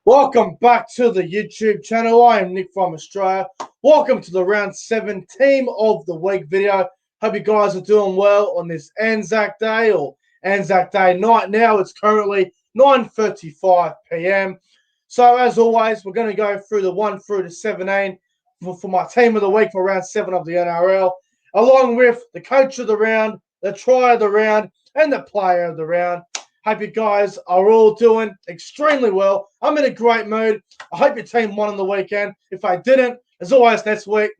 Welcome back to the YouTube channel. I am Nick from Australia. Welcome to the round 7 team of the week video. Hope you guys are doing well on this Anzac Day or Anzac Day night. Now it's currently 9:35 p.m. So as always, we're going to go through the 1 through to 17 for my team of the week for round 7 of the NRL, along with the coach of the round, the try of the round, and the player of the round. Hope you guys are all doing extremely well. I'm in a great mood. I hope your team won on the weekend. If I didn't, as always next week.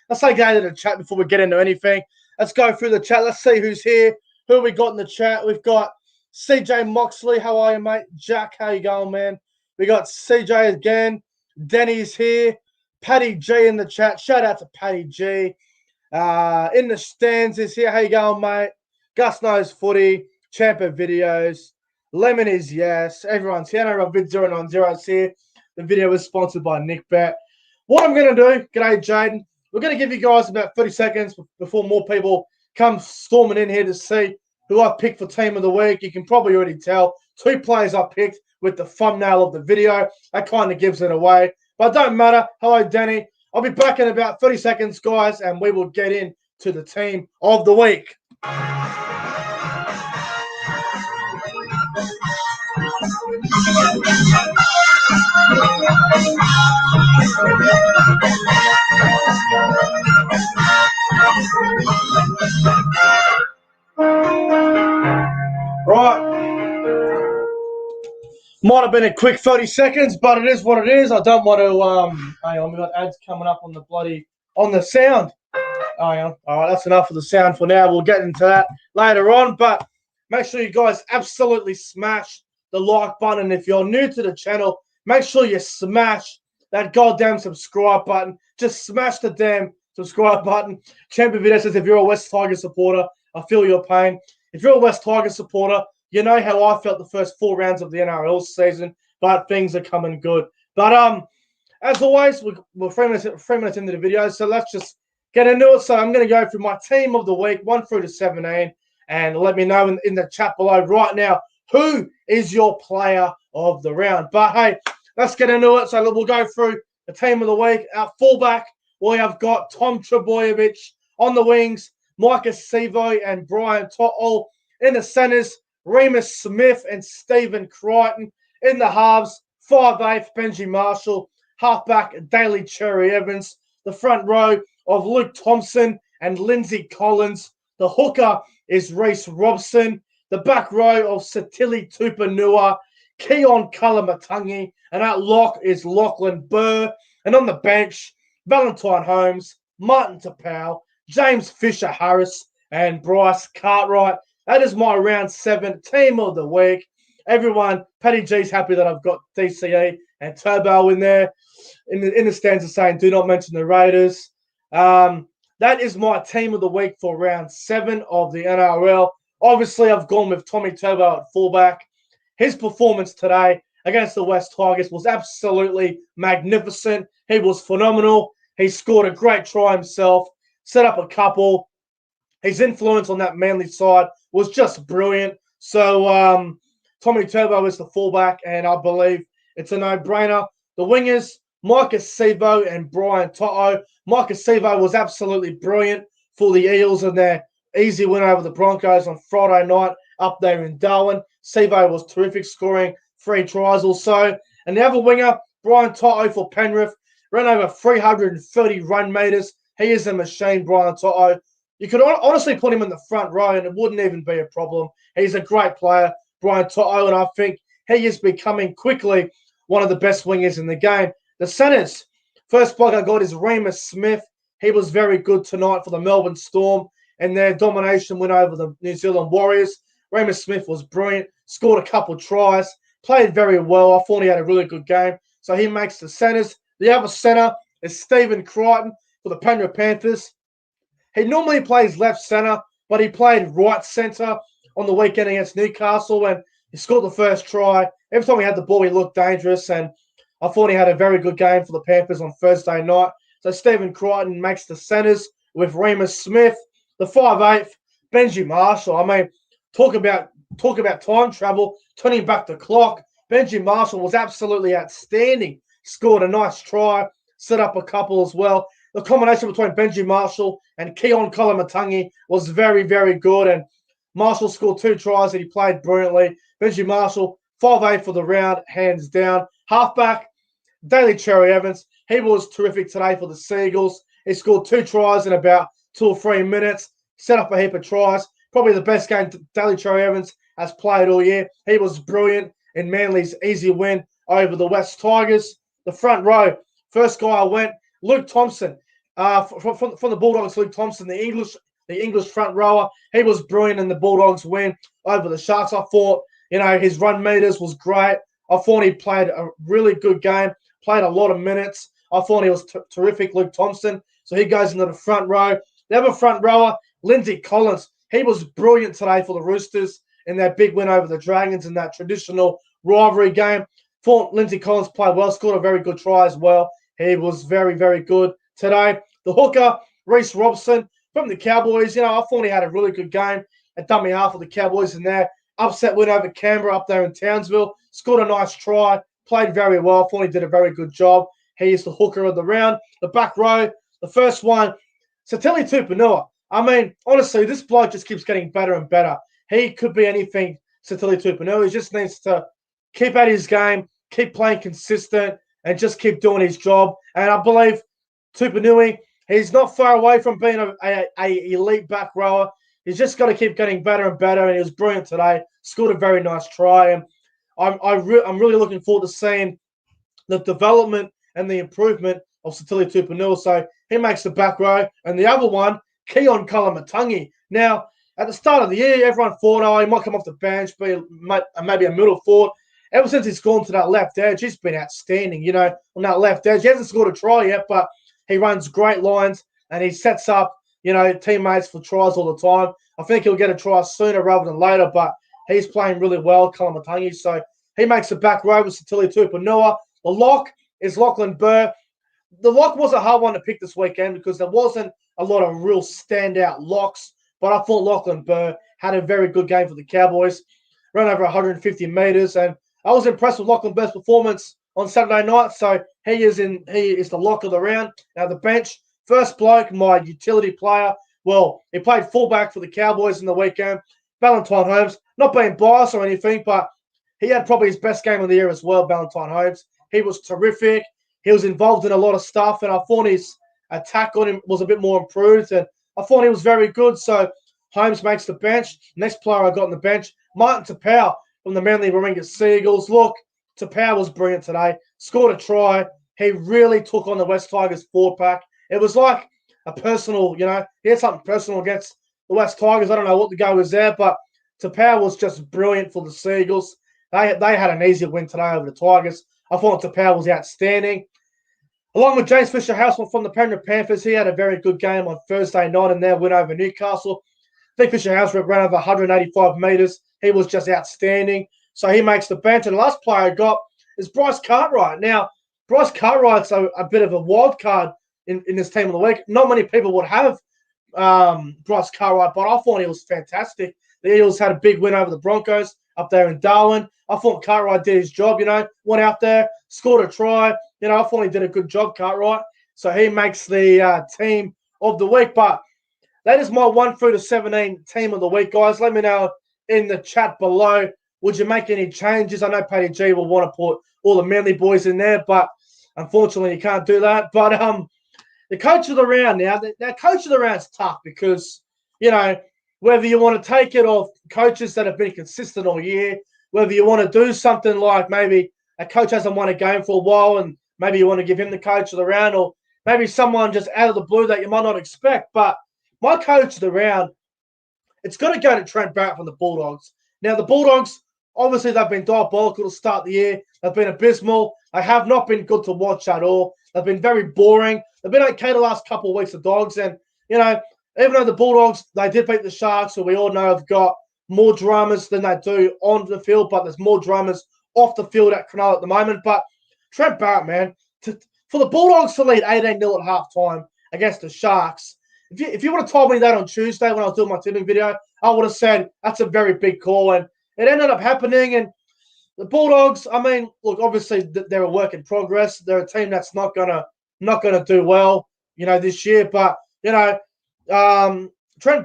Let's say go to the chat before we get into anything. Let's go through the chat. Let's see who's here. Who we got in the chat? We've got CJ Moxley. How are you, mate? Jack, how you going, man? We got CJ again. Denny's here. Paddy G in the chat. Shout out to Paddy G. In the stands is here. How you going, mate? Gus Knows Footy. Champa Videos. Lemon is yes. Everyone's here. NRL Vid 090 is here. The video is sponsored by Nick Bet. What I'm going to do, g'day Jaden, we're going to give you guys about 30 seconds before more people come storming in here to see who I picked for team of the week. You can probably already tell 2 players I picked with the thumbnail of the video. That kind of gives it away. But it don't matter. Hello, Danny. I'll be back in about 30 seconds, guys, and we will get into the team of the week. Right. Might have been a quick 30 seconds, but it is what it is. I don't want to hang on, we've got ads coming up on the sound. Hang on. All right, that's enough of the sound for now. We'll get into that later on, but make sure you guys absolutely smash the like button. If you're new to the channel, make sure you smash that goddamn subscribe button. Just smash the damn subscribe button. Champion Video says, if you're a West Tigers supporter, I feel your pain. If you're a West Tigers supporter, you know how I felt the first 4 rounds of the NRL season, but things are coming good. But as always, we're 3 minutes into the video, so let's just get into it. So I'm going to go through my team of the week, 1 through to 17, and let me know in the chat below right now who is your player of the round. But hey, let's get into it. So we'll go through the team of the week. Our fullback, we have got Tom Trbojevic on the wings, Micah Sevo and Brian To'o in the centres, Remus Smith and Stephen Crichton in the halves, 5'8", Benji Marshall, halfback Daly Cherry Evans, the front row of Luke Thompson and Lindsey Collins, the hooker is Reece Robson, the back row of Satili Tupanua, Keon Kalamatangi, and that lock is Lachlan Burr, and on the bench, Valentine Holmes, Martin Tapau, James Fisher-Harris, and Bryce Cartwright. That is my round 7 team of the week. Everyone, Paddy G's happy that I've got DCE and Turbo in there. In the stands are saying, do not mention the Raiders. That is my team of the week for round 7 of the NRL. Obviously, I've gone with Tommy Turbo at fullback. His performance today against the West Tigers was absolutely magnificent. He was phenomenal. He scored a great try himself, set up a couple. His influence on that Manly side was just brilliant. So Tommy Turbo is the fullback, and I believe it's a no-brainer. The wingers, Micah Sevo and Brian To'o. Micah Sevo was absolutely brilliant for the Eels in their easy win over the Broncos on Friday night up there in Darwin. Sevo was terrific, scoring 3 tries or so. And the other winger, Brian To'o for Penrith, ran over 330 run meters. He is a machine, Brian To'o. You could honestly put him in the front row and it wouldn't even be a problem. He's a great player, Brian To'o, and I think he is becoming quickly one of the best wingers in the game. The centres, first bloke I got is Remus Smith. He was very good tonight for the Melbourne Storm and their domination win over the New Zealand Warriors. Remus Smith was brilliant, scored a couple tries, played very well. I thought he had a really good game. So he makes the centres. The other centre is Stephen Crichton for the Penrith Panthers. He normally plays left centre, but he played right centre on the weekend against Newcastle, and he scored the first try. Every time he had the ball, he looked dangerous, and I thought he had a very good game for the Panthers on Thursday night. So Stephen Crichton makes the centres with Remus Smith. The 5'8", Benji Marshall. I mean, talk about time travel, turning back the clock. Benji Marshall was absolutely outstanding. Scored a nice try, set up a couple as well. The combination between Benji Marshall and Keon Koloamatangi was very, very good. And Marshall scored 2 tries and he played brilliantly. Benji Marshall, 5'8" for the round, hands down. Halfback, Daly Cherry Evans. He was terrific today for the Seagulls. He scored 2 tries in about 2 or 3 minutes, set up a heap of tries. Probably the best game Daly Cherry Evans has played all year. He was brilliant in Manly's easy win over the West Tigers. The front row, first guy I went, Luke Thompson. From the Bulldogs, Luke Thompson, the English front rower. He was brilliant in the Bulldogs win over the Sharks. I thought, his run meters was great. I thought he played a really good game, played a lot of minutes. I thought he was terrific, Luke Thompson. So he goes into the front row. The other front rower, Lindsey Collins. He was brilliant today for the Roosters in that big win over the Dragons in that traditional rivalry game. Thought Lindsey Collins played well, scored a very good try as well. He was very, very good today. The hooker, Reece Robson from the Cowboys. I thought he had a really good game at dummy half of the Cowboys in there. Upset win over Canberra up there in Townsville. Scored a nice try. Played very well. Thought he did a very good job. He is the hooker of the round. The back row, the first one, Satili Tupanua. I mean, honestly, this bloke just keeps getting better and better. He could be anything, Satili Tupanua. He just needs to keep at his game, keep playing consistent, and just keep doing his job. And I believe Tupanui, he's not far away from being a elite back rower. He's just got to keep getting better and better, and he was brilliant today. Scored a very nice try, and I'm really looking forward to seeing the development and the improvement of Satili Tupanua. So he makes the back row. And the other one, Keon Koloamatangi. Now, at the start of the year, everyone thought, he might come off the bench, be maybe a middle forward. Ever since he's gone to that left edge, he's been outstanding, on that left edge. He hasn't scored a try yet, but he runs great lines and he sets up, teammates for tries all the time. I think he'll get a try sooner rather than later, but he's playing really well, Koloamatangi. So he makes the back row with Satili Tupanua. The lock is Lachlan Burr. The lock was a hard one to pick this weekend because there wasn't a lot of real standout locks, but I thought Lachlan Burr had a very good game for the Cowboys. Ran over 150 meters, and I was impressed with Lachlan Burr's performance on Saturday night. So he is the lock of the round. Now the bench, first bloke, my utility player. Well, he played fullback for the Cowboys in the weekend. Valentine Holmes, not being biased or anything, but he had probably his best game of the year as well, Valentine Holmes. He was terrific. He was involved in a lot of stuff, and I thought his attack on him was a bit more improved, and I thought he was very good. So Holmes makes the bench. Next player I got on the bench, Martin Tapau from the Manly Warringah Seagulls. Look, Tapau was brilliant today. Scored a try. He really took on the West Tigers forward pack. It was like a personal, he had something personal against the West Tigers. I don't know what the go was there, but Tapau was just brilliant for the Seagulls. They had an easy win today over the Tigers. I thought Tapau was outstanding. Along with James Fisher-House from the Penrith Panthers, he had a very good game on Thursday night in their win over Newcastle. I think Fisher-House ran over 185 metres. He was just outstanding. So he makes the bench. And the last player I got is Bryce Cartwright. Now, Bryce Cartwright's a bit of a wild card in this team of the week. Not many people would have Bryce Cartwright, but I thought he was fantastic. The Eagles had a big win over the Broncos up there in Darwin. I thought Cartwright did his job, went out there, scored a try. I thought he did a good job, Cartwright. So he makes the team of the week. But that is my 1 through to 17 team of the week, guys. Let me know in the chat below. Would you make any changes? I know Paddy G will want to put all the Manly boys in there, but unfortunately you can't do that. But the coach of the round now, that coach of the round is tough because, whether you want to take it off coaches that have been consistent all year, whether you want to do something like maybe a coach hasn't won a game for a while and maybe you want to give him the coach of the round, or maybe someone just out of the blue that you might not expect. But my coach of the round, it's got to go to Trent Brown from the Bulldogs. Now, the Bulldogs, obviously, they've been diabolical to start the year. They've been abysmal. They have not been good to watch at all. They've been very boring. They've been okay the last couple of weeks of Dogs. And, even though the Bulldogs, they did beat the Sharks, who we all know have got more dramas than they do on the field, but there's more dramas off the field at Cronulla at the moment. But Trent Barrett, man, for the Bulldogs to lead 18-0 at halftime against the Sharks, if you would have told me that on Tuesday when I was doing my tipping video, I would have said that's a very big call. And it ended up happening. And the Bulldogs, I mean, look, obviously they're a work in progress. They're a team that's not gonna do well, this year. But Trent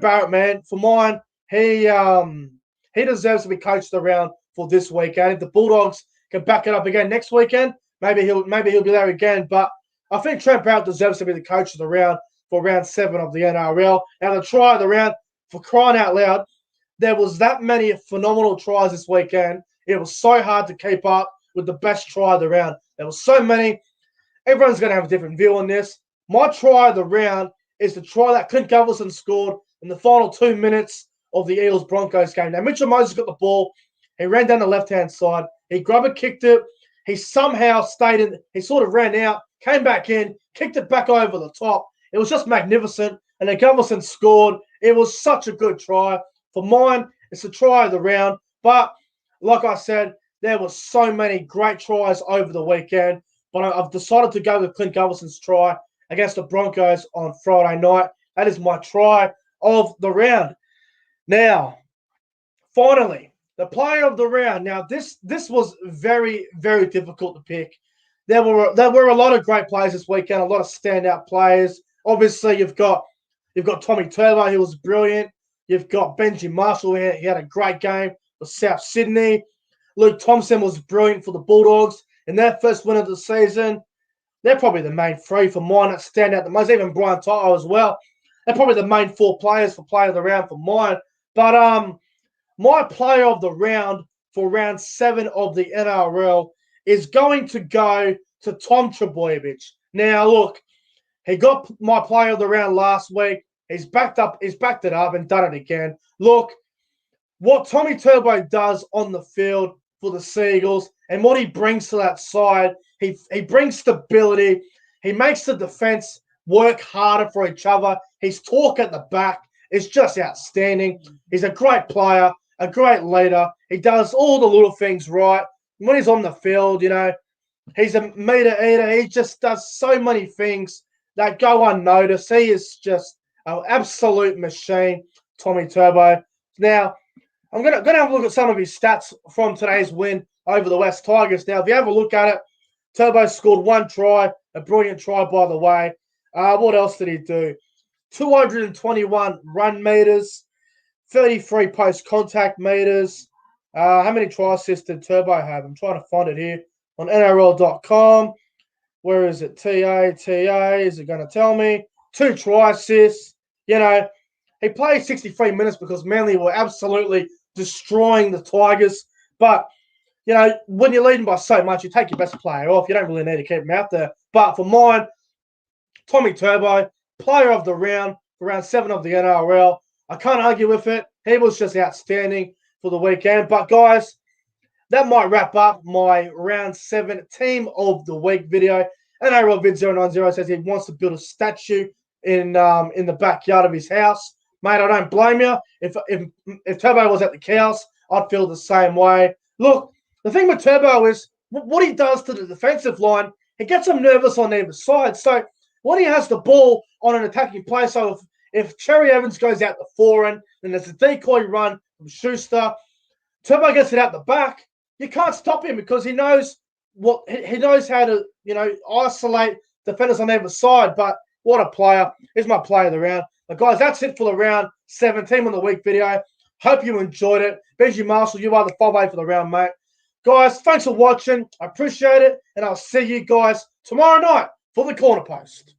Barrett, man, for mine, he deserves to be coached around for this weekend. If the Bulldogs can back it up again next weekend, maybe he'll be there again. But I think Trent Brown deserves to be the coach of the round for round 7 of the NRL. And the try of the round, for crying out loud, there was that many phenomenal tries this weekend. It was so hard to keep up with the best try of the round. There were so many. Everyone's going to have a different view on this. My try of the round is the try that Clint Gutherson scored in the final 2 minutes of the Eels-Broncos game. Now, Mitchell Moses got the ball. He ran down the left-hand side. He kicked it. He somehow stayed in. He sort of ran out, came back in, kicked it back over the top. It was just magnificent. And then Gutherson scored. It was such a good try. For mine, it's the try of the round. But like I said, there were so many great tries over the weekend. But I've decided to go with Clint Gutherson's try against the Broncos on Friday night. That is my try of the round. Now, finally, the player of the round. Now, this was very, very difficult to pick. There were a lot of great players this weekend, a lot of standout players. Obviously, you've got Tommy Turbo, who was brilliant. You've got Benji Marshall, he had a great game for South Sydney. Luke Thompson was brilliant for the Bulldogs in their first win of the season. They're probably the main 3 for mine that stand out the most. Even Brian Toto as well. They're probably the main 4 players for player of the round for mine. But my player of the round for round 7 of the NRL is going to go to Tom Trbojevic. Now, look, he got my player of the round last week. He's backed it up and done it again. Look, what Tommy Turbo does on the field for the Seagulls and what he brings to that side, he brings stability. He makes the defense work harder for each other. His talk at the back is just outstanding. He's a great player, a great leader. He does all the little things right. When he's on the field, he's a meter eater. He just does so many things that go unnoticed. He is just an absolute machine, Tommy Turbo. Now, I'm gonna have a look at some of his stats from today's win over the West Tigers. Now, if you have a look at it, Turbo scored 1 try, a brilliant try, by the way. What else did he do? 221 run meters, 33 post-contact meters. How many try assists did Turbo have? I'm trying to find it here on NRL.com. Where is it? TA, is it going to tell me? 2 try assists. He played 63 minutes because Manly were absolutely destroying the Tigers. But, when you're leading by so much, you take your best player off. You don't really need to keep him out there. But for mine, Tommy Turbo, player of the round for round 7 of the NRL. I can't argue with it. He was just outstanding for the weekend. But, guys, that might wrap up my round 7 team of the week video. NRL Vid 090 says he wants to build a statue in the backyard of his house. Mate, I don't blame you. If Turbo was at the Cows, I'd feel the same way. Look, the thing with Turbo is what he does to the defensive line, he gets them nervous on either side. So when he has the ball on an attacking play, so if Cherry Evans goes out the forehand, then there's a decoy run from Schuster, Turbo gets it out the back, you can't stop him because he knows how to, isolate defenders on either side. But what a player. He's my player of the round. But guys, that's it for the round 7 team of the week video. Hope you enjoyed it. Benji Marshall, you are the 5A for the round, mate. Guys, thanks for watching. I appreciate it. And I'll see you guys tomorrow night for the Corner Post.